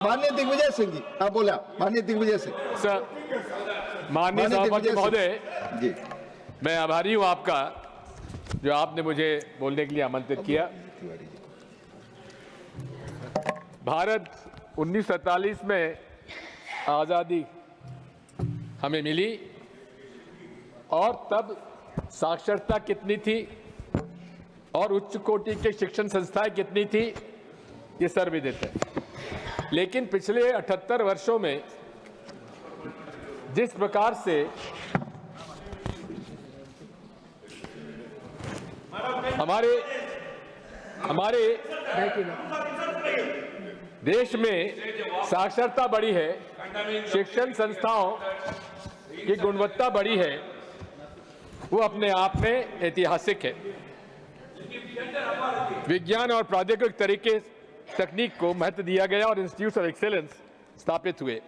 माननीय दिग्विजय सिंह जी, आप बोला। माननीय दिग्विजय सिंह सर, माननीय सभापति महोदय जी, मैं आभारी हूं आपका जो आपने मुझे बोलने के लिए आमंत्रित किया। भारत 1947 में आज़ादी हमें मिली और तब साक्षरता कितनी थी और उच्च कोटि के शिक्षण संस्थाएं कितनी थी, ये सर्वविदित है। लेकिन पिछले 78 वर्षों में जिस प्रकार से हमारे देश में साक्षरता बढ़ी है, शिक्षण संस्थाओं की गुणवत्ता बढ़ी है, वो अपने आप में ऐतिहासिक है। विज्ञान और प्रौद्योगिक तकनीक को महत्व दिया गया और इंस्टीट्यूट ऑफ एक्सेलेंस स्थापित हुए।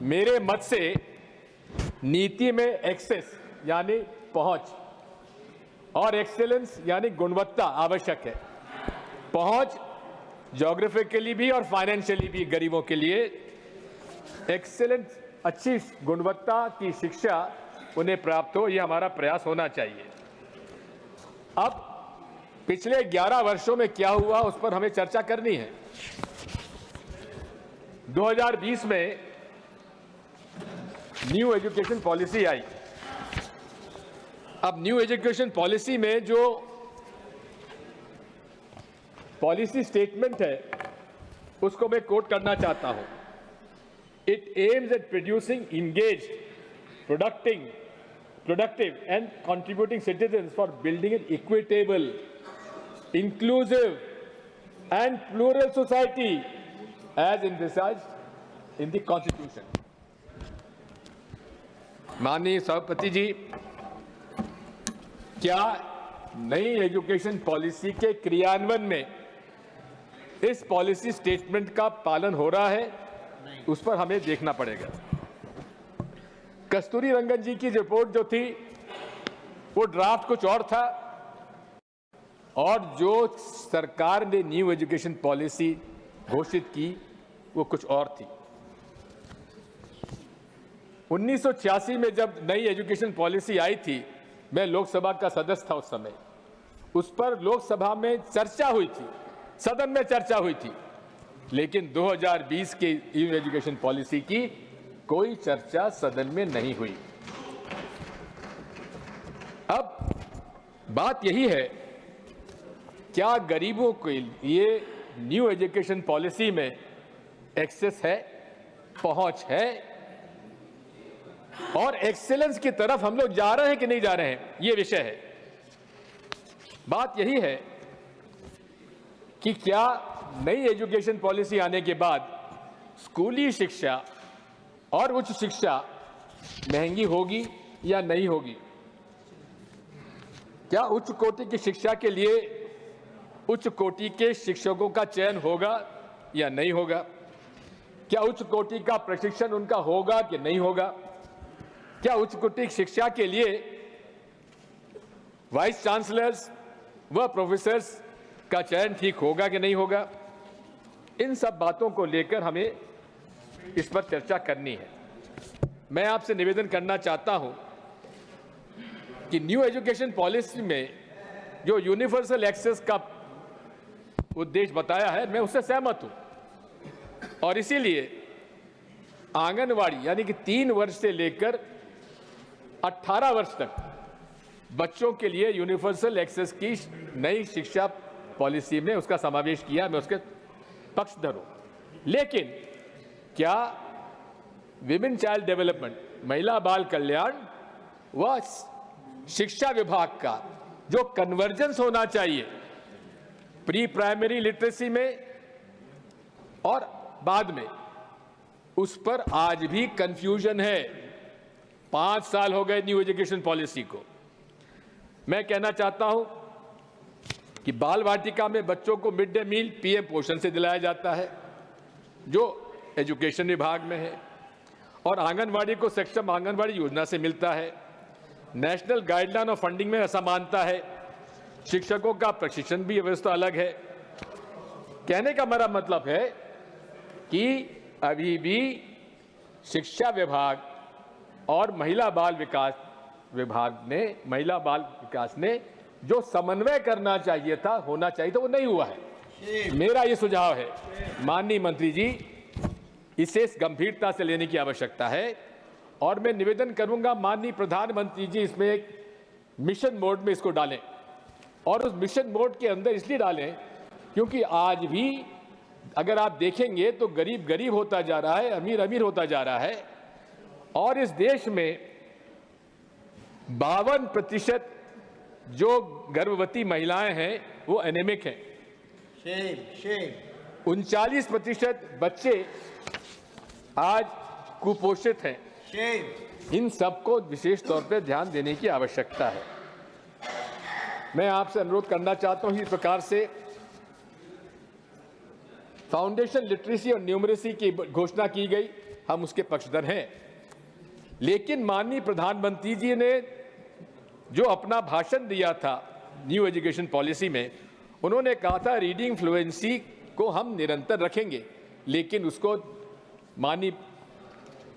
मेरे मत से नीति में एक्सेस यानी पहुंच और एक्सेलेंस यानी गुणवत्ता आवश्यक है। पहुंच ज्योग्राफिकली भी और फाइनेंशियली भी गरीबों के लिए एक्सेलेंस, अच्छी गुणवत्ता की शिक्षा उन्हें प्राप्त हो, यह हमारा प्रयास होना चाहिए। अब पिछले 11 वर्षों में क्या हुआ उस पर हमें चर्चा करनी है। 2020 में न्यू एजुकेशन पॉलिसी आई। अब न्यू एजुकेशन पॉलिसी में जो पॉलिसी स्टेटमेंट है उसको मैं कोट करना चाहता हूं। It aims at producing engaged, productive and contributing citizens for building an equitable, inclusive and plural society as envisaged in the Constitution. माननीय सभापति जी, क्या नई एजुकेशन पॉलिसी के क्रियान्वयन में इस पॉलिसी स्टेटमेंट का पालन हो रहा है, उस पर हमें देखना पड़ेगा। कस्तूरी रंगन जी की रिपोर्ट जो थी वो ड्राफ्ट कुछ और था और जो सरकार ने न्यू एजुकेशन पॉलिसी घोषित की वो कुछ और थी। 1986 में जब नई एजुकेशन पॉलिसी आई थी, मैं लोकसभा का सदस्य था उस समय। उस पर लोकसभा में चर्चा हुई थी, सदन में चर्चा हुई थी, लेकिन 2020 के न्यू एजुकेशन पॉलिसी की कोई चर्चा सदन में नहीं हुई। अब बात यही है, क्या गरीबों के लिए न्यू एजुकेशन पॉलिसी में एक्सेस है, पहुंच है और एक्सेलेंस की तरफ हम लोग जा रहे हैं कि नहीं जा रहे हैं, यह विषय है। बात यही है कि क्या नई एजुकेशन पॉलिसी आने के बाद स्कूली शिक्षा और उच्च शिक्षा महंगी होगी या नहीं होगी? क्या उच्च कोटि की शिक्षा के लिए उच्च कोटि के शिक्षकों का चयन होगा या नहीं होगा? क्या उच्च कोटि का प्रशिक्षण उनका होगा कि नहीं होगा? क्या उच्च कोटि की शिक्षा के लिए वाइस चांसलर्स व प्रोफेसर्स का चयन ठीक होगा कि नहीं होगा? इन सब बातों को लेकर हमें इस पर चर्चा करनी है। मैं आपसे निवेदन करना चाहता हूं कि न्यू एजुकेशन पॉलिसी में जो यूनिवर्सल एक्सेस का उद्देश्य बताया है, मैं उससे सहमत हूं और इसीलिए आंगनवाड़ी यानी कि 3 वर्ष से लेकर 18 वर्ष तक बच्चों के लिए यूनिवर्सल एक्सेस की नई शिक्षा पॉलिसी में उसका समावेश किया, मैं उसके पक्षधर हूं। लेकिन क्या विमेन चाइल्ड डेवलपमेंट, महिला बाल कल्याण व शिक्षा विभाग का जो कन्वर्जेंस होना चाहिए प्री प्राइमरी लिटरेसी में और बाद में, उस पर आज भी कंफ्यूजन है। 5 साल हो गए न्यू एजुकेशन पॉलिसी को। मैं कहना चाहता हूं कि बाल वाटिका में बच्चों को मिड डे मील पीएम पोषण से दिलाया जाता है जो एजुकेशन विभाग में है, और आंगनवाड़ी को सक्षम आंगनवाड़ी योजना से मिलता है। नेशनल गाइडलाइन ऑफ फंडिंग में असमानता है। शिक्षकों का प्रशिक्षण भी व्यवस्था अलग है। कहने का मेरा मतलब है कि अभी भी शिक्षा विभाग और महिला बाल विकास ने जो समन्वय करना चाहिए था, होना चाहिए था, वो नहीं हुआ है। मेरा ये सुझाव है माननीय मंत्री जी, इसे गंभीरता से लेने की आवश्यकता है और मैं निवेदन करूंगा माननीय प्रधानमंत्री जी इसमें एक मिशन मोड में इसको डालें और उस मिशन मोड के अंदर इसलिए डालें क्योंकि आज भी अगर आप देखेंगे तो गरीब गरीब होता जा रहा है, अमीर अमीर होता जा रहा है और इस देश में 52% जो गर्भवती महिलाएं हैं वो एनीमिक हैं। 39% बच्चे आज कुपोषित हैं। इन सबको विशेष तौर पे ध्यान देने की आवश्यकता है। मैं आपसे अनुरोध करना चाहता हूं इस प्रकार से फाउंडेशन लिटरेसी और न्यूमरेसी की घोषणा की गई, हम उसके पक्षधर हैं, लेकिन माननीय प्रधानमंत्री जी ने जो अपना भाषण दिया था न्यू एजुकेशन पॉलिसी में, उन्होंने कहा था रीडिंग फ्लुएंसी को हम निरंतर रखेंगे, लेकिन उसको माननीय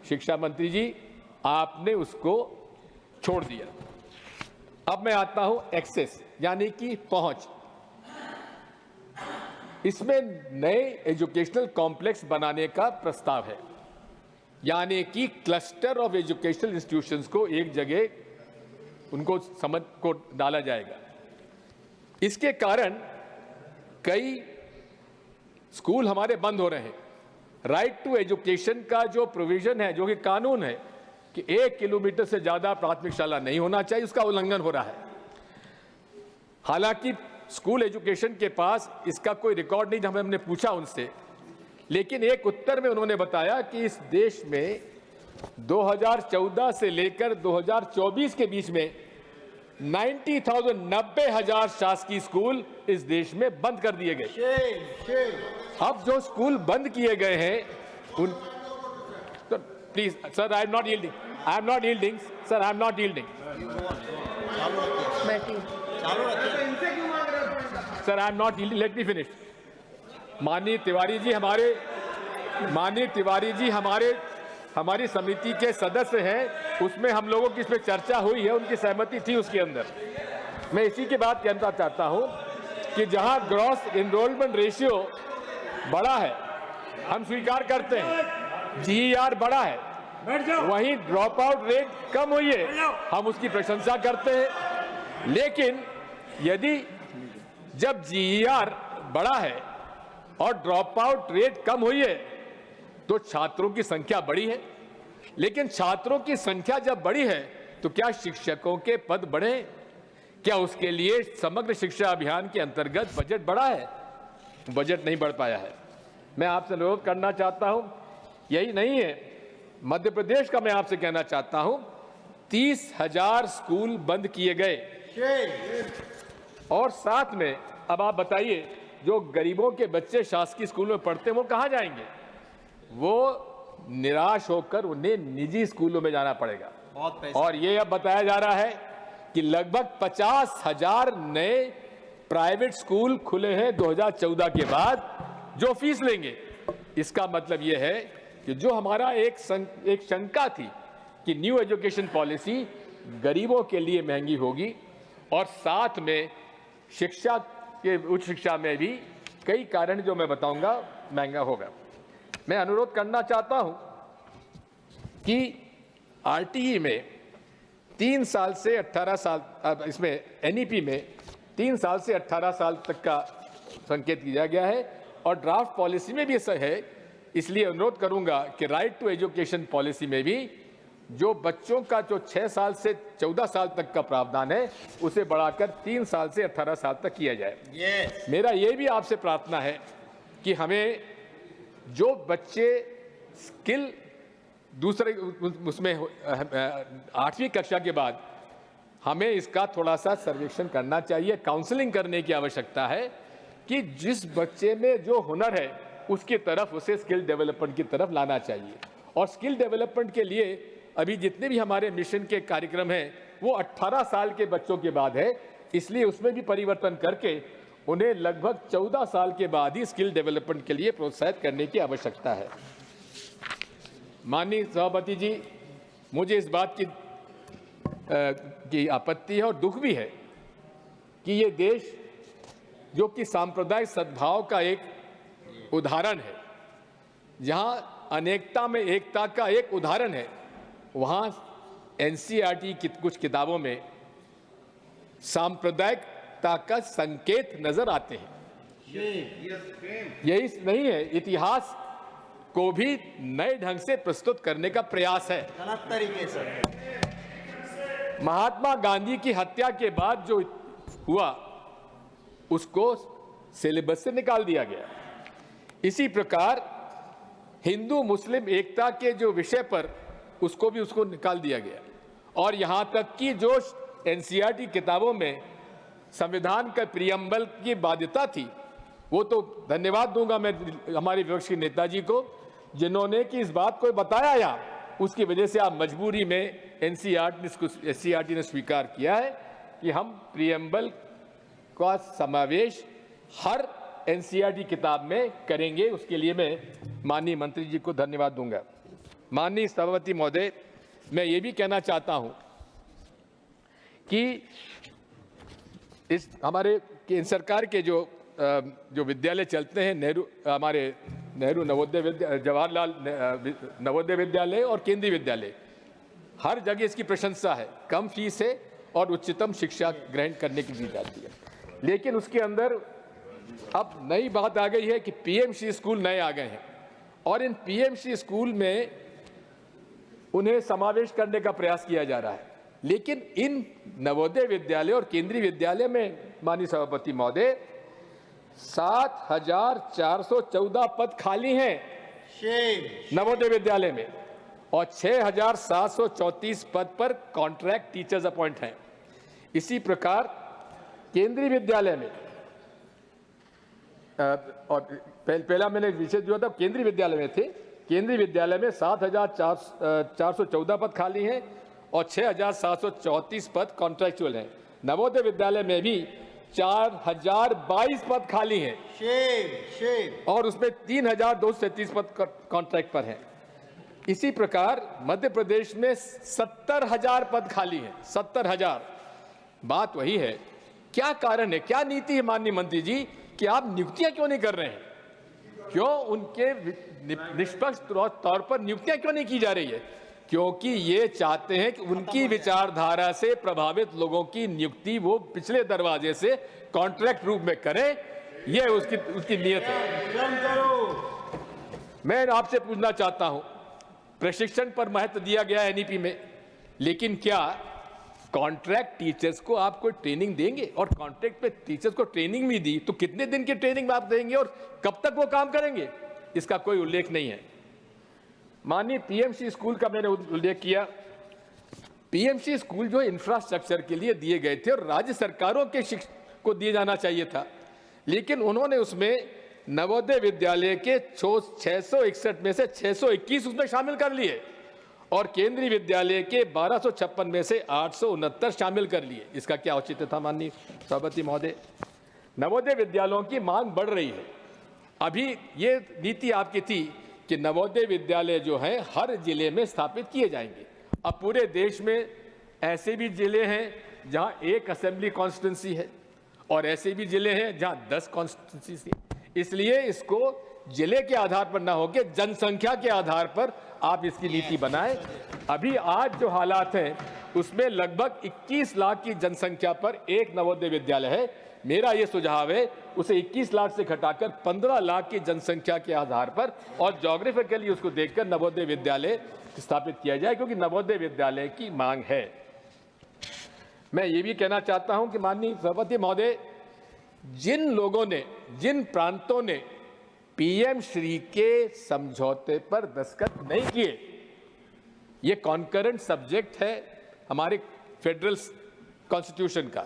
शिक्षा मंत्री जी आपने उसको छोड़ दिया। अब मैं आता हूं एक्सेस यानी कि पहुंच। इसमें नए एजुकेशनल कॉम्प्लेक्स बनाने का प्रस्ताव है, यानी कि क्लस्टर ऑफ एजुकेशनल इंस्टीट्यूशंस को एक जगह उनको समझ को डाला जाएगा। इसके कारण कई स्कूल हमारे बंद हो रहे हैं। राइट टू एजुकेशन का जो प्रोविजन है, जो कि कानून है कि 1 किलोमीटर से ज्यादा प्राथमिक शाला नहीं होना चाहिए, उसका उल्लंघन हो रहा है। हालांकि स्कूल एजुकेशन के पास इसका कोई रिकॉर्ड नहीं, जब हमने पूछा उनसे, लेकिन एक उत्तर में उन्होंने बताया कि इस देश में 2014 से लेकर 2024 के बीच में 90,000 शासकीय स्कूल इस देश में बंद कर दिए गए। अब जो स्कूल बंद किए गए हैं उन तो please sir, I am not yielding sir, I am not yielding sir, I am not yielding, let me finish. माननीय तिवारी जी हमारी समिति के सदस्य हैं, उसमें हम लोगों की इसमें चर्चा हुई है, उनकी सहमति थी उसके अंदर। मैं इसी की बात कहना चाहता हूं कि जहां ग्रॉस एनरोलमेंट रेशियो बड़ा है, हम स्वीकार करते हैं, जीईआर बड़ा है, वहीं ड्रॉप आउट रेट कम हुई है, हम उसकी प्रशंसा करते हैं। लेकिन यदि जब जीईआर बड़ा है और ड्रॉप आउट रेट कम हुई है तो छात्रों की संख्या बढ़ी है, लेकिन छात्रों की संख्या जब बढ़ी है तो क्या शिक्षकों के पद बढ़े? क्या उसके लिए समग्र शिक्षा अभियान के अंतर्गत बजट बढ़ा है? बजट नहीं बढ़ पाया है। मैं आपसे अनुरोध करना चाहता हूं, यही नहीं है, मध्य प्रदेश का मैं आपसे कहना चाहता हूं 30,000 स्कूल बंद किए गए और साथ में अब आप बताइए जो गरीबों के बच्चे शासकीय स्कूल में पढ़ते हैं वो कहां जाएंगे? वो निराश होकर उन्हें निजी स्कूलों में जाना पड़ेगा। और ये अब बताया जा रहा है कि लगभग 50,000 नए प्राइवेट स्कूल खुले हैं 2014 के बाद जो फीस लेंगे। इसका मतलब ये है कि जो हमारा एक शंका थी कि न्यू एजुकेशन पॉलिसी गरीबों के लिए महंगी होगी और साथ में शिक्षा के उच्च शिक्षा में भी कई कारण जो मैं बताऊंगा महंगा होगा। मैं अनुरोध करना चाहता हूं कि आरटीई में 3 साल से 18 साल, इसमें एनईपी में 3 साल से 18 साल तक का संकेत किया गया है और ड्राफ्ट पॉलिसी में भी ऐसा है। इसलिए अनुरोध करूंगा कि राइट टू एजुकेशन पॉलिसी में भी जो बच्चों का जो 6 साल से 14 साल तक का प्रावधान है उसे बढ़ाकर 3 साल से 18 साल तक किया जाए। मेरा ये भी आपसे प्रार्थना है कि हमें जो बच्चे स्किल दूसरे उसमें 8वीं कक्षा के बाद हमें इसका थोड़ा सा सर्वेक्षण करना चाहिए, काउंसलिंग करने की आवश्यकता है कि जिस बच्चे में जो हुनर है उसकी तरफ उसे स्किल डेवलपमेंट की तरफ लाना चाहिए। और स्किल डेवलपमेंट के लिए अभी जितने भी हमारे मिशन के कार्यक्रम हैं वो 18 साल के बच्चों के बाद है, इसलिए उसमें भी परिवर्तन करके उन्हें लगभग 14 साल के बाद ही स्किल डेवलपमेंट के लिए प्रोत्साहित करने की आवश्यकता है। माननीय सभापति जी, मुझे इस बात की आपत्ति है और दुख भी है कि ये देश जो कि सांप्रदायिक सद्भाव का एक उदाहरण है, जहां अनेकता में एकता का एक उदाहरण है, वहां एनसीईआरटी की कुछ किताबों में सांप्रदायिकता का संकेत नजर आते हैं। यही नहीं है, इतिहास को भी नए ढंग से प्रस्तुत करने का प्रयास है। गलत तरीके से महात्मा गांधी की हत्या के बाद जो हुआ उसको सिलेबस से निकाल दिया गया। इसी प्रकार हिंदू मुस्लिम एकता के जो विषय पर उसको निकाल दिया गया, और यहां तक कि जो एनसीईआरटी किताबों में संविधान का प्रियम्बल की बाध्यता थी, वो तो धन्यवाद दूंगा मैं हमारे विपक्ष के नेताजी को, जिन्होंने कि इस बात को बताया या उसकी वजह से आप मजबूरी में एनसीईआरटी ने स्वीकार किया है कि हम प्रियम्बल का समावेश हर एनसीईआरटी किताब में करेंगे। उसके लिए मैं माननीय मंत्री जी को धन्यवाद दूंगा। माननीय सभापति महोदय, मैं ये भी कहना चाहता हूं कि इस हमारे केंद्र सरकार के जो विद्यालय चलते हैं, नेहरू नवोदय जवाहरलाल नवोदय विद्यालय और केंद्रीय विद्यालय, हर जगह इसकी प्रशंसा है। कम फीस है और उच्चतम शिक्षा ग्रहण करने की दी जाती है। लेकिन उसके अंदर अब नई बात आ गई है कि पीएमसी स्कूल नए आ गए हैं, और इन पीएमसी स्कूल में उन्हें समावेश करने का प्रयास किया जा रहा है। लेकिन इन नवोदय विद्यालय और केंद्रीय विद्यालय में माननीय सभापति महोदय 7,414 पद खाली हैं नवोदय विद्यालय में, और 6,734 पद पर कॉन्ट्रैक्ट टीचर्स अपॉइंट हैं। इसी प्रकार केंद्रीय विद्यालय में और पहला मैंने विषय दिया था केंद्रीय विद्यालय में थे, केंद्रीय विद्यालय में 7,414 पद खाली हैं और 6,734 पद कॉन्ट्रैक्चुअल हैं। नवोदय विद्यालय में भी 4,022 पद खाली हैं और उसमें 3,233 पद कॉन्ट्रैक्ट पर हैं। इसी प्रकार मध्य प्रदेश में 70,000 पद खाली हैं, 70,000। बात वही है, क्या कारण है, क्या नीति है माननीय मंत्री जी कि आप नियुक्तियां क्यों नहीं कर रहे हैं? क्यों उनके निष्पक्ष तौर पर नियुक्तियां क्यों नहीं की जा रही है? क्योंकि ये चाहते हैं कि उनकी विचारधारा से प्रभावित लोगों की नियुक्ति वो पिछले दरवाजे से कॉन्ट्रैक्ट रूप में करें, ये उसकी नीयत है। मैं आपसे पूछना चाहता हूं, प्रशिक्षण पर महत्व दिया गया है एनईपी में, लेकिन क्या कॉन्ट्रैक्ट टीचर्स को आप कोई ट्रेनिंग देंगे? और कॉन्ट्रैक्ट पे टीचर्स को ट्रेनिंग भी दी तो कितने दिन की ट्रेनिंग आप देंगे और कब तक वो काम करेंगे? इसका कोई उल्लेख नहीं है। माननीय पीएमसी स्कूल का मैंने उल्लेख किया। पीएमसी स्कूल जो इंफ्रास्ट्रक्चर के लिए दिए गए थे और राज्य सरकारों के को दिए जाना चाहिए था, लेकिन उन्होंने उसमें नवोदय विद्यालय के 661 में से 621 उसमें शामिल कर लिए और केंद्रीय विद्यालय के 1256 में से 869 शामिल कर लिए। इसका क्या औचित्य था माननीय सभापति महोदय? नवोदय विद्यालयों की मांग बढ़ रही है। अभी ये नीति आपकी थी कि नवोदय विद्यालय जो है हर जिले में स्थापित किए जाएंगे। अब पूरे देश में ऐसे भी जिले हैं जहां एक असेंबली कॉन्स्टिट्यूंसी है और ऐसे भी जिले हैं जहां 10 कॉन्स्टिट्यूंसी। इसलिए इसको जिले के आधार पर ना होकर जनसंख्या के आधार पर आप इसकी नीति बनाएं। अभी आज जो हालात हैं उसमें लगभग 21 लाख की जनसंख्या पर एक नवोदय विद्यालय है। मेरा ये सुझाव है उसे 21 लाख से घटाकर 15 लाख की जनसंख्या के आधार पर और ज्योग्राफिकली उसको देखकर नवोदय विद्यालय स्थापित किया जाए, क्योंकि नवोदय विद्यालय की मांग है। मैं ये भी कहना चाहता हूं कि माननीय सभापति महोदय, जिन लोगों ने, जिन प्रांतों ने पीएम श्री के समझौते पर दस्तखत नहीं किए, ये कॉन्करेंट सब्जेक्ट है हमारे फेडरल कॉन्स्टिट्यूशन का,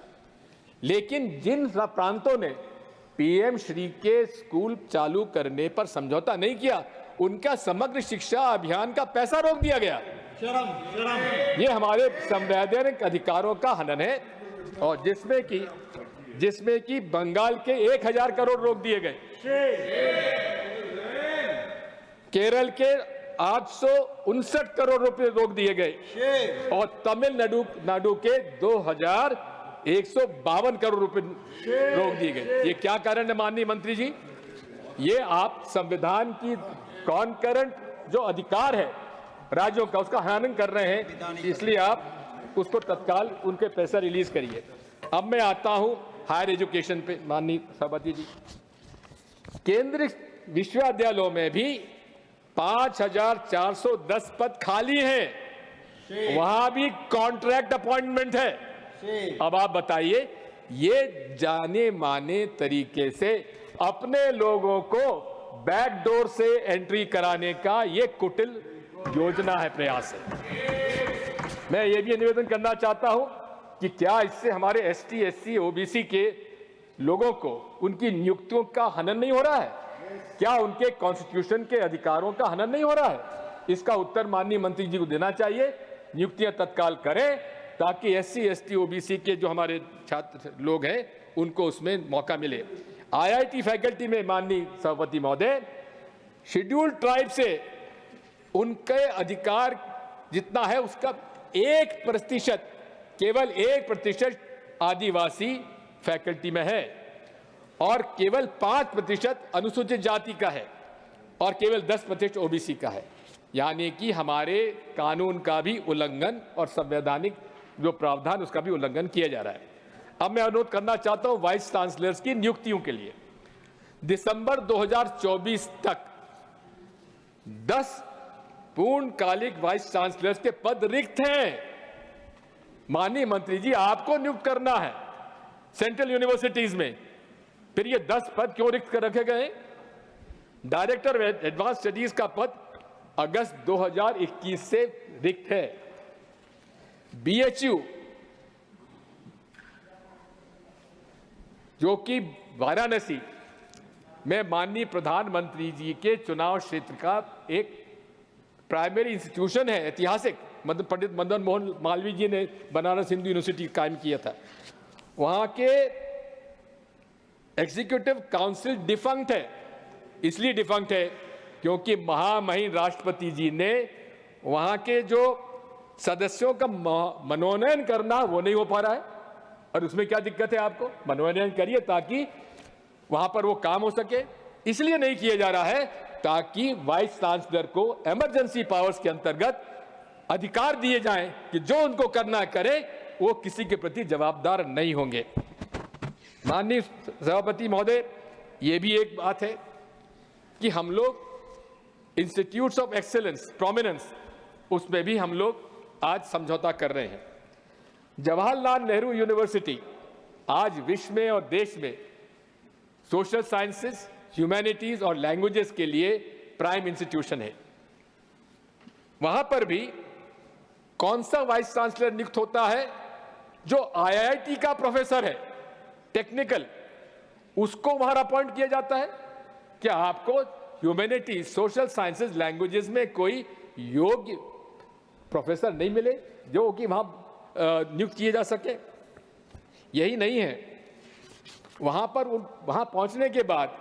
लेकिन जिन प्रांतों ने पीएम श्री के स्कूल चालू करने पर समझौता नहीं किया, उनका समग्र शिक्षा अभियान का पैसा रोक दिया गया। ये हमारे संवैधानिक अधिकारों का हनन है और जिसमें कि जिसमें कि बंगाल के 1000 करोड़ रोक दिए गए, केरल के 859 करोड़ रुपए रोक दिए गए और तमिलनाडु के 2152 करोड़ रुपए रोक दिए गए। ये क्या कारण है माननीय मंत्री जी? ये आप संविधान की कॉन्करेंट जो अधिकार है राज्यों का, उसका हनन कर रहे हैं, इसलिए आप उसको तत्काल उनके पैसा रिलीज करिए। अब मैं आता हूं हायर एजुकेशन पे। माननीय सभापति जी, केंद्रीय विश्वविद्यालयों में भी 5410 पद खाली हैं, वहां भी कॉन्ट्रैक्ट अपॉइंटमेंट है। अब आप बताइए, ये जाने माने तरीके से अपने लोगों को बैकडोर से एंट्री कराने का ये कुटिल योजना है, प्रयास है। मैं ये भी निवेदन करना चाहता हूं कि क्या इससे हमारे एसटी, एससी, ओबीसी के लोगों को उनकी नियुक्तियों का हनन नहीं हो रहा है? क्या उनके कॉन्स्टिट्यूशन के अधिकारों का हनन नहीं हो रहा है? इसका उत्तर माननीय मंत्री जी को देना चाहिए। नियुक्तियां तत्काल करें ताकि एससी, एसटी, ओबीसी के जो हमारे छात्र लोग हैं उनको उसमें मौका मिले। आईआईटी फैकल्टी में माननीय सभापति महोदय, शेड्यूल्ड ट्राइब से उनके अधिकार जितना है उसका 1%, केवल 1% आदिवासी फैकल्टी में है और केवल 5% अनुसूचित जाति का है और केवल 10% ओबीसी का है। यानी कि हमारे कानून का भी उल्लंघन और संवैधानिक जो प्रावधान उसका भी उल्लंघन किया जा रहा है। अब मैं अनुरोध करना चाहता हूं वाइस चांसलर्स की नियुक्तियों के लिए। दिसंबर 2024 तक 10 पूर्णकालिक वाइस चांसलर्स के पद रिक्त हैं। माननीय मंत्री जी, आपको नियुक्त करना है सेंट्रल यूनिवर्सिटीज में, फिर ये 10 पद क्यों रिक्त कर रखे गए? डायरेक्टर एडवांस स्टडीज का पद अगस्त 2021 से रिक्त है। बीएचयू जो कि वाराणसी में माननीय प्रधानमंत्री जी के चुनाव क्षेत्र का एक प्राइमरी इंस्टीट्यूशन है, ऐतिहासिक, पंडित मदन मोहन मालवीय जी ने बनारस हिंदू यूनिवर्सिटी कायम किया था। वहां के एग्जीक्यूटिव काउंसिल डिफंक्ट है। इसलिए डिफंक्ट है क्योंकि महामहिम राष्ट्रपति जी ने वहां के जो सदस्यों का मनोनयन करना वो नहीं हो पा रहा है। और उसमें क्या दिक्कत है? आपको मनोनयन करिए ताकि वहां पर वो काम हो सके। इसलिए नहीं किया जा रहा है ताकि वाइस चांसलर को इमरजेंसी पावर्स के अंतर्गत अधिकार दिए जाएं कि जो उनको करना करे, वो किसी के प्रति जवाबदार नहीं होंगे। माननीय सभापति महोदय, ये भी एक बात है कि हम लोग इंस्टीट्यूट्स ऑफ एक्सेलेंस, प्रोमिनेंस, उसमें भी हम लोग आज समझौता कर रहे हैं। जवाहरलाल नेहरू यूनिवर्सिटी आज विश्व में और देश में सोशल साइंसेस, ह्यूमैनिटीज और लैंग्वेजेस के लिए प्राइम इंस्टीट्यूशन है। वहां पर भी कौन सा वाइस चांसलर नियुक्त होता है? जो आईआईटी का प्रोफेसर है, टेक्निकल, उसको वहां अपॉइंट किया जाता है। क्या आपको ह्यूमैनिटीज, सोशल साइंसेस, लैंग्वेजेस में कोई योग्य प्रोफेसर नहीं मिले जो कि वहां नियुक्त किए जा सके? यही नहीं है, वहां पहुंचने के बाद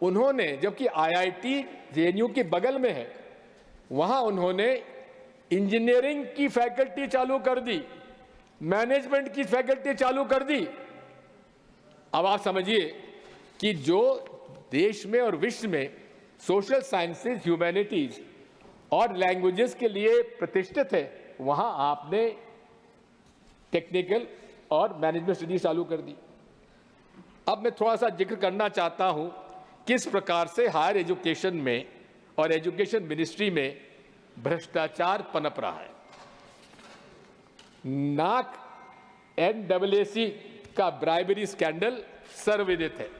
उन्होंने, जबकि आईआईटी जेएनयू के बगल में है, वहां उन्होंने इंजीनियरिंग की फैकल्टी चालू कर दी, मैनेजमेंट की फैकल्टी चालू कर दी। अब आप समझिए कि जो देश में और विश्व में सोशल साइंसेज, ह्यूमैनिटीज और लैंग्वेजेस के लिए प्रतिष्ठित है, वहां आपने टेक्निकल और मैनेजमेंट स्टडीज चालू कर दी। अब मैं थोड़ा सा जिक्र करना चाहता हूं किस प्रकार से हायर एजुकेशन में और एजुकेशन मिनिस्ट्री में भ्रष्टाचार पनप रहा है। नाक NAAC का ब्राइबरी स्कैंडल सर्वविदित है।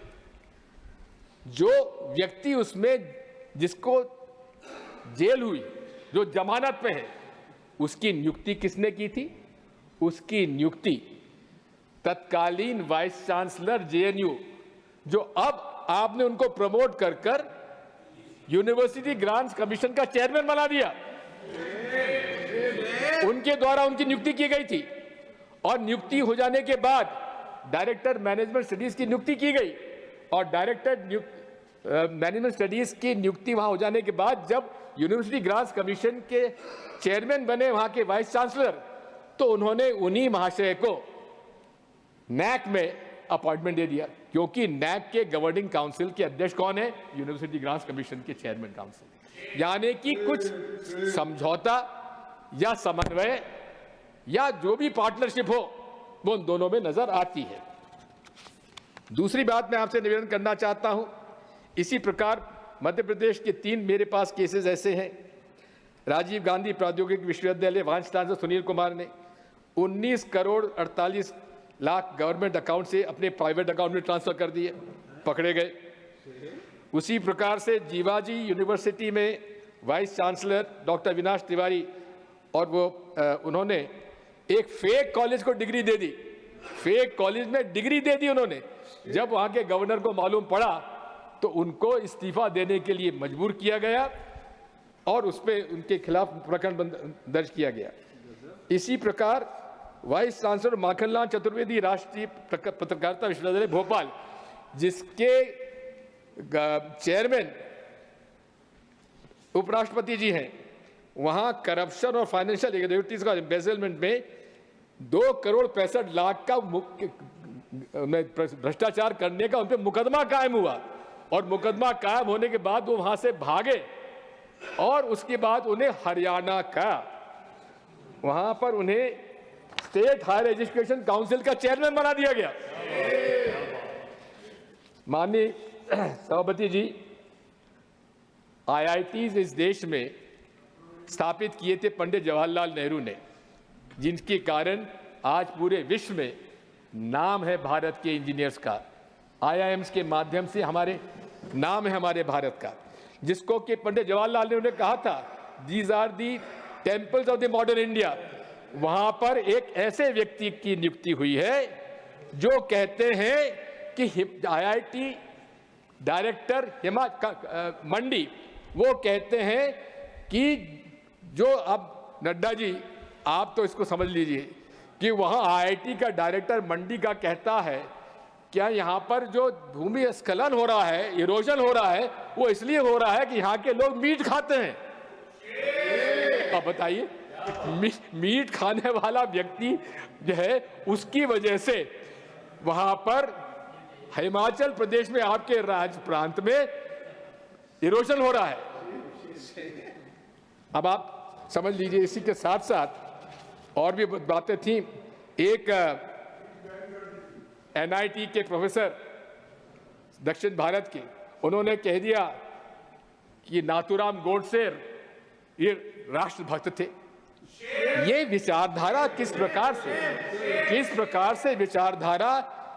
जो व्यक्ति उसमें, जिसको जेल हुई, जो जमानत पे है, उसकी नियुक्ति किसने की थी? उसकी नियुक्ति तत्कालीन वाइस चांसलर जेएनयू, जो अब आपने उनको प्रमोट कर यूनिवर्सिटी ग्रांट्स कमीशन का चेयरमैन बना दिया, उनके द्वारा उनकी नियुक्ति की गई थी। और नियुक्ति हो जाने के बाद डायरेक्टर मैनेजमेंट स्टडीज की नियुक्ति की गई और डायरेक्टर मैनेजमेंट स्टडीज की नियुक्ति वहां हो जाने के बाद जब यूनिवर्सिटी ग्रांट्स कमीशन के चेयरमैन बने वहां के वाइस चांसलर, तो उन्होंने उन्हीं महाशय को नैक में अपॉइंटमेंट दे दिया, क्योंकि नैक के गवर्निंग काउंसिल के अध्यक्ष कौन है? यूनिवर्सिटी ग्रांट्स कमीशन के चेयरमैन काउंसिल। यानी कि कुछ समझौता या समन्वय या जो भी पार्टनरशिप हो वो उन दोनों में नजर आती है। दूसरी बात मैं आपसे निवेदन करना चाहता हूं, इसी प्रकार मध्य प्रदेश के 3 मेरे पास केसेस ऐसे हैं। राजीव गांधी प्रौद्योगिकी विश्वविद्यालय वाइस चांसलर सुनील कुमार ने 19 करोड़ 48 लाख गवर्नमेंट अकाउंट से अपने प्राइवेट अकाउंट में ट्रांसफर कर दिए, पकड़े गए। उसी प्रकार से जीवाजी यूनिवर्सिटी में vice chancellor doctor Avinash Tiwari और उन्होंने एक फेक कॉलेज को डिग्री दे दी, फेक कॉलेज में डिग्री दे दी उन्होंने। जब वहां के गवर्नर को मालूम पड़ा तो उनको इस्तीफा देने के लिए मजबूर किया गया और उस पर उनके खिलाफ प्रकरण दर्ज किया गया। इसी प्रकार वाइस चांसलर माखनलाल चतुर्वेदी राष्ट्रीय पत्रकारिता विश्वविद्यालय भोपाल, जिसके चेयरमैन उपराष्ट्रपति जी हैं, वहां करप्शन और फाइनेंशियल इरेगुलरिटीज का एम्बेजलमेंट में 2 करोड़ 65 लाख का भ्रष्टाचार करने का उन पर मुकदमा कायम हुआ और मुकदमा कायम होने के बाद वो वहां से भागे और उसके बाद उन्हें हरियाणा का वहां पर उन्हें स्टेट हायर एजुकेशन काउंसिल का चेयरमैन बना दिया गया। माननीय सभापति जी, आईआईटीज इस देश में स्थापित किए थे पंडित जवाहरलाल नेहरू ने, जिनके कारण आज पूरे विश्व में नाम है भारत के इंजीनियर्स का। आईआईएम्स के माध्यम से हमारे नाम है हमारे भारत का, जिसको कि पंडित जवाहरलाल नेहरू ने कहा था these are the temples of the modern India. वहां पर एक ऐसे व्यक्ति की नियुक्ति हुई है जो कहते हैं कि आईआईटी डायरेक्टर मंडी, वो कहते हैं कि जो अब नड्डा जी आप तो इसको समझ लीजिए कि वहां आईआईटी का डायरेक्टर मंडी का कहता है क्या यहाँ पर जो भूमि स्खलन हो रहा है, इरोजन हो रहा है, वो इसलिए हो रहा है कि यहाँ के लोग मीट खाते हैं। अब बताइए, मीट खाने वाला व्यक्ति जो है उसकी वजह से वहां पर हिमाचल प्रदेश में आपके राज्य प्रांत में इरोजन हो रहा है। अब आप समझ लीजिए, इसी के साथ साथ और भी बातें थी। एक एनआईटी के प्रोफेसर दक्षिण भारत के, उन्होंने कह दिया कि नाथूराम गोडसे ये राष्ट्रभक्त थे। ये विचारधारा किस प्रकार से विचारधारा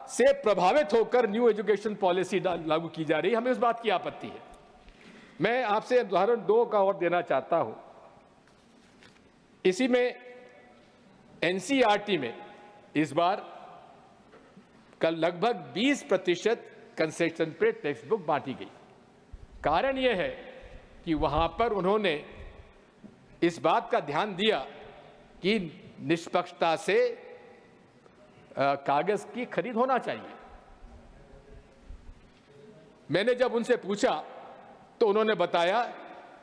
से प्रभावित होकर न्यू एजुकेशन पॉलिसी लागू की जा रही है, हमें उस बात की आपत्ति है। मैं आपसे उदाहरण 2 का और देना चाहता हूं। इसी में एनसीईआरटी में इस बार कल लगभग 20% कंसेशन पे टेक्स्ट बुक बांटी गई। कारण यह है कि वहां पर उन्होंने इस बात का ध्यान दिया कि निष्पक्षता से कागज की खरीद होना चाहिए। मैंने जब उनसे पूछा तो उन्होंने बताया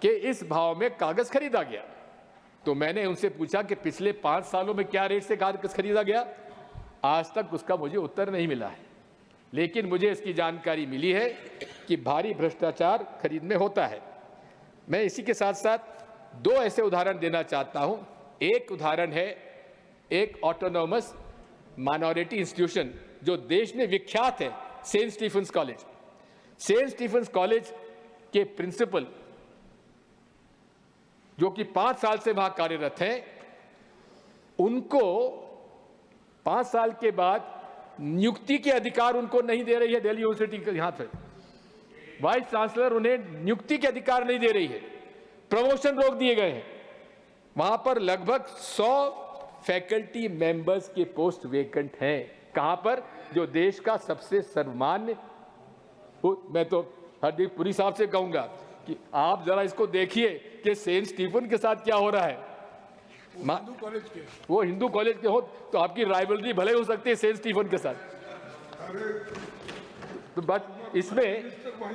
कि इस भाव में कागज खरीदा गया। तो मैंने उनसे पूछा कि पिछले 5 सालों में क्या रेट से कागज खरीदा गया। आज तक उसका मुझे उत्तर नहीं मिला है, लेकिन मुझे इसकी जानकारी मिली है कि भारी भ्रष्टाचार खरीद में होता है। मैं इसी के साथ साथ 2 ऐसे उदाहरण देना चाहता हूं। एक उदाहरण है एक ऑटोनोमस माइनॉरिटी इंस्टीट्यूशन जो देश में विख्यात है, Saint Stephen's College. Saint Stephen's College के प्रिंसिपल जो कि 5 साल से वहां कार्यरत हैं, उनको 5 साल के बाद नियुक्ति के अधिकार उनको नहीं दे रही है दिल्ली यूनिवर्सिटी के यहां पे। वाइस चांसलर उन्हें नियुक्ति के अधिकार नहीं दे रही है, प्रमोशन रोक दिए गए हैं। वहां पर लगभग 100 फैकल्टी मेंबर्स के पोस्ट वेकेंट हैं। कहां पर? जो देश का सबसे सर्वमान्य, मैं तो हरदीप पुरी साहब से कहूंगा कि आप जरा इसको देखिए कि सेंट स्टीफन के साथ क्या हो रहा है। वो हिंदू कॉलेज के हो तो आपकी राइवलरी भले हो सकती है सेंट स्टीफन के साथ, तो बस इसमें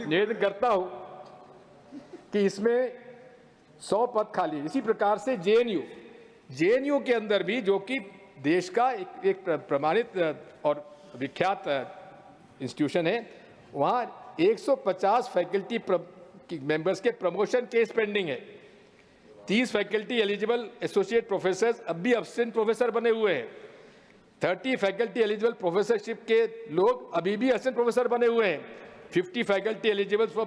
निवेदन करता हूं कि इसमें 100 पद खाली। इसी प्रकार से जेएनयू के अंदर भी, जो कि देश का एक प्रमाणित और विख्यात इंस्टीट्यूशन है, वहां 150 फैकल्टी मेंबर्स के प्रमोशन केस पेंडिंग है। 30 फैकल्टी एलिजिबल एसोसिएट प्रोफेसर अब भी असिस्टेंट प्रोफेसर बने हुए हैं। 30 फैकल्टी एलिजिबल प्रोफेसरशिप के लोग अभी भी असिस्टेंट प्रोफेसर बने हुए हैं। 50 फैकल्टी एलिजिबल फॉर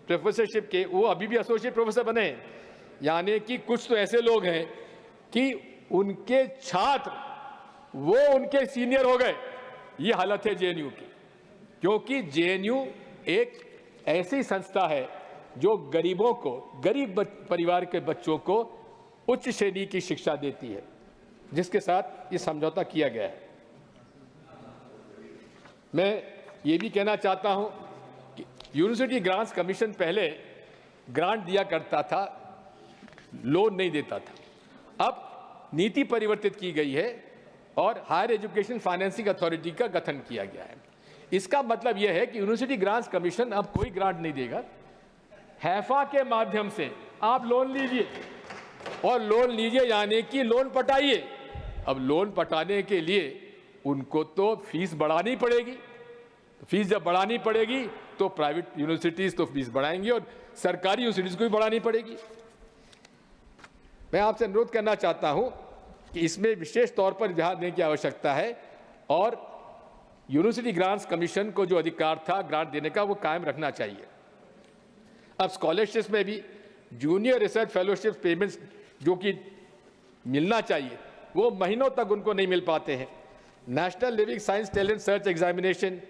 प्रोफेसरशिप के वो अभी भी एसोसिएट प्रोफेसर बने हैं। यानी कि कुछ तो ऐसे लोग हैं कि उनके छात्र वो उनके सीनियर हो गए। ये हालत है जेएनयू की, क्योंकि जेएनयू एक ऐसी संस्था है जो गरीबों को, गरीब परिवार के बच्चों को उच्च श्रेणी की शिक्षा देती है, जिसके साथ ये समझौता किया गया है। मैं ये भी कहना चाहता हूं कि यूनिवर्सिटी ग्रांट्स कमीशन पहले ग्रांट दिया करता था, लोन नहीं देता था। अब नीति परिवर्तित की गई है और हायर एजुकेशन फाइनेंसिंग अथॉरिटी का गठन किया गया है। इसका मतलब यह है कि यूनिवर्सिटी ग्रांट्स कमीशन अब कोई ग्रांट नहीं देगा। हैफा के माध्यम से आप लोन लीजिए, और लोन लीजिए यानी कि लोन पटाइए। अब लोन पटाने के लिए उनको तो फीस बढ़ानी पड़ेगी। फीस जब बढ़ानी पड़ेगी तो प्राइवेट यूनिवर्सिटीज तो फीस बढ़ाएंगी और सरकारी यूनिवर्सिटीज को भी बढ़ानी पड़ेगी। मैं आपसे अनुरोध करना चाहता हूं कि इसमें विशेष तौर पर ध्यान देने की आवश्यकता है, और यूनिवर्सिटी ग्रांट्स कमीशन को जो अधिकार था ग्रांट देने का, वो कायम रखना चाहिए। अब स्कॉलरशिप्स में भी जूनियर रिसर्च फेलोशिप पेमेंट्स जो कि मिलना चाहिए, वो महीनों तक उनको नहीं मिल पाते हैं। National living science talent search examination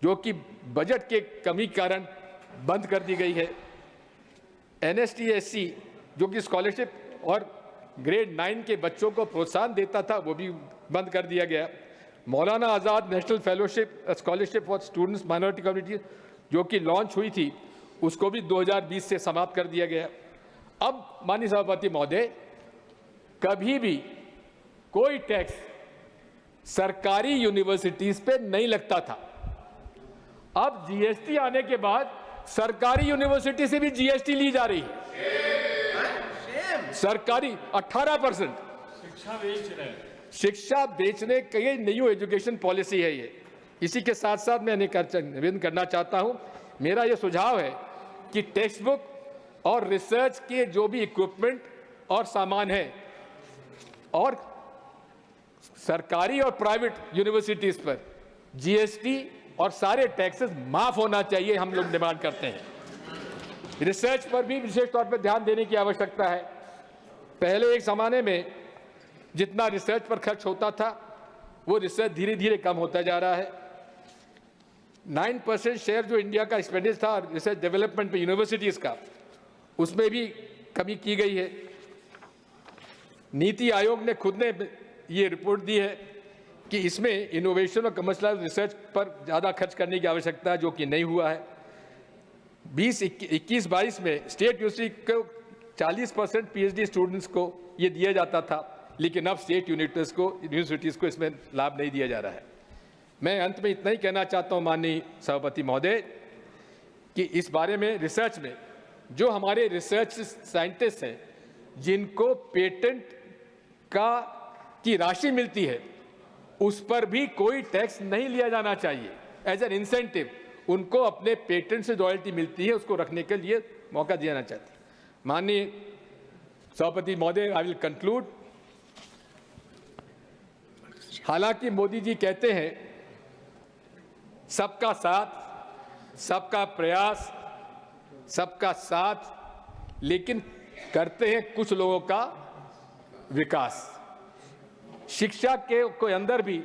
जो कि बजट के कमी कारण बंद कर दी गई है। NSTSC जो कि स्कॉलरशिप और ग्रेड 9 के बच्चों को प्रोत्साहन देता था, वो भी बंद कर दिया गया। Maulana Azad national fellowship scholarship for students minority community जो कि लॉन्च हुई थी, उसको भी 2020 से समाप्त कर दिया गया। अब माननीय सभापति महोदय, कभी भी कोई टैक्स सरकारी यूनिवर्सिटीज पे नहीं लगता था। अब जीएसटी आने के बाद सरकारी यूनिवर्सिटी से भी जीएसटी ली जा रही है। सरकारी 18% शिक्षा बेचने की न्यू एजुकेशन पॉलिसी है ये। इसी के साथ साथ मैं निवेदन करना चाहता हूं, मेरा ये सुझाव है कि टेक्स्ट बुक और रिसर्च के जो भी इक्विपमेंट और सामान है, और सरकारी और प्राइवेट यूनिवर्सिटीज पर जीएसटी और सारे टैक्सेस माफ होना चाहिए, हम लोग डिमांड करते हैं। रिसर्च पर भी विशेष तौर पर ध्यान देने की आवश्यकता है। पहले एक जमाने में जितना रिसर्च पर खर्च होता था, वो रिसर्च धीरे धीरे कम होता जा रहा है। 9% शेयर जो इंडिया का एक्सपेंडिचर था रिसर्च डेवलपमेंट पे यूनिवर्सिटीज का, उसमें भी कमी की गई है। नीति आयोग ने खुद ने ये रिपोर्ट दी है कि इसमें इनोवेशन और कमर्शियल रिसर्च पर ज़्यादा खर्च करने की आवश्यकता है, जो कि नहीं हुआ है। 2021-22 में स्टेट यूनिवर्सिटी को 40% पीएचडी स्टूडेंट्स को ये दिया जाता था, लेकिन अब स्टेट यूनिवर्सिटीज़ को इसमें लाभ नहीं दिया जा रहा है। मैं अंत में इतना ही कहना चाहता हूँ माननीय सभापति महोदय कि इस बारे में रिसर्च में जो हमारे रिसर्च साइंटिस्ट हैं, जिनको पेटेंट की राशि मिलती है, उस पर भी कोई टैक्स नहीं लिया जाना चाहिए। एज एन इंसेंटिव उनको अपने पेटेंट से रॉयल्टी मिलती है, उसको रखने के लिए मौका दिया जाना चाहिए। माननीय सभापति महोदय, आई विल कंक्लूड। हालांकि मोदी जी कहते हैं सबका साथ, सबका प्रयास, सबका साथ, लेकिन करते हैं कुछ लोगों का विकास। शिक्षा के अंदर भी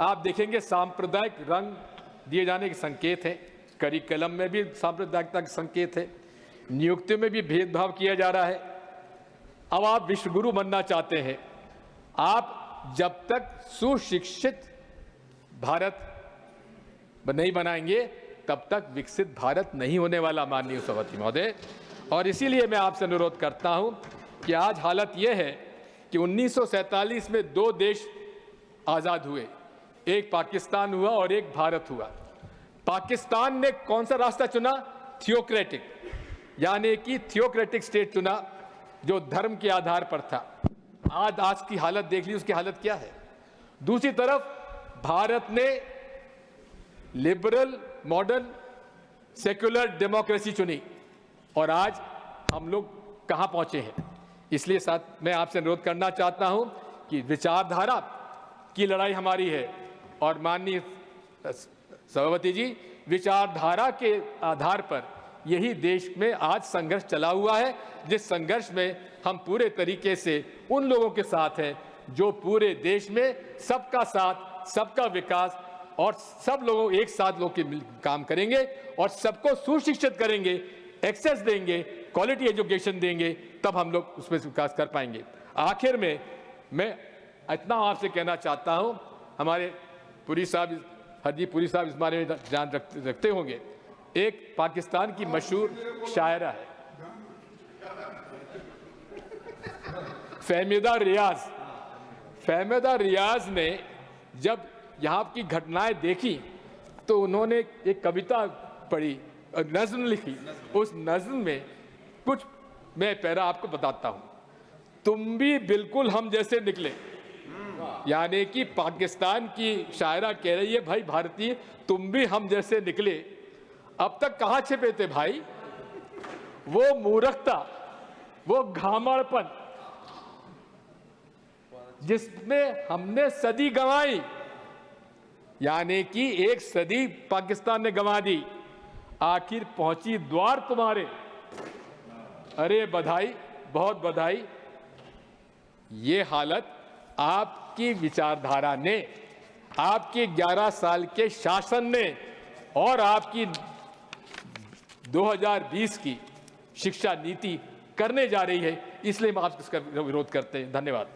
आप देखेंगे सांप्रदायिक रंग दिए जाने के संकेत हैं, करिकुलम में भी सांप्रदायिकता के संकेत है, नियुक्तियों में भी भेदभाव किया जा रहा है। अब आप विश्वगुरु बनना चाहते हैं, आप जब तक सुशिक्षित भारत नहीं बनाएंगे तब तक विकसित भारत नहीं होने वाला, माननीय सभापति महोदय। और इसीलिए मैं आपसे अनुरोध करता हूं कि आज हालत यह है कि 1947 में 2 देश आज़ाद हुए, एक पाकिस्तान हुआ और एक भारत हुआ। पाकिस्तान ने कौन सा रास्ता चुना? थियोक्रेटिक, यानी कि थियोक्रेटिक स्टेट चुना, जो धर्म के आधार पर था। आज की हालत देख ली, उसकी हालत क्या है। दूसरी तरफ भारत ने लिबरल, मॉडर्न, सेक्युलर डेमोक्रेसी चुनी, और आज हम लोग कहां पहुंचे हैं। इसलिए साथ मैं आपसे अनुरोध करना चाहता हूं कि विचारधारा की लड़ाई हमारी है, और माननीय सभापति जी, विचारधारा के आधार पर यही देश में आज संघर्ष चला हुआ है, जिस संघर्ष में हम पूरे तरीके से उन लोगों के साथ हैं जो पूरे देश में सबका साथ, सबका विकास और सब लोगों एक साथ लोग के काम करेंगे और सबको सुशिक्षित करेंगे, एक्सेस देंगे, क्वालिटी एजुकेशन देंगे, तब हम लोग उसमें विकास कर पाएंगे। आखिर में मैं इतना आपसे कहना चाहता हूं, हमारे पुरी साहब, हरदीप पुरी साहब इस बारे में ध्यान रखते होंगे। एक पाकिस्तान की मशहूर शायरा है फहमीदा रियाज। फहमीदा रियाज ने जब यहाँ की घटनाएं देखी तो उन्होंने एक कविता पढ़ी, नज़्म लिखी। उस नज़्म में कुछ मैं पैरा आपको बताता हूँ। तुम भी बिल्कुल हम जैसे निकले, यानी कि पाकिस्तान की शायरा कह रही है, भाई भारतीय तुम भी हम जैसे निकले, अब तक कहाँ छिपे थे भाई। वो मूर्खता, वो घामड़पन जिसमें हमने सदी गंवाई, यानी कि एक सदी पाकिस्तान ने गंवा दी, आखिर पहुंची द्वार तुम्हारे। अरे बधाई, बहुत बधाई। ये हालत आपकी विचारधारा ने, आपके 11 साल के शासन ने और आपकी 2020 की शिक्षा नीति करने जा रही है। इसलिए हम आप इसका विरोध करते हैं। धन्यवाद।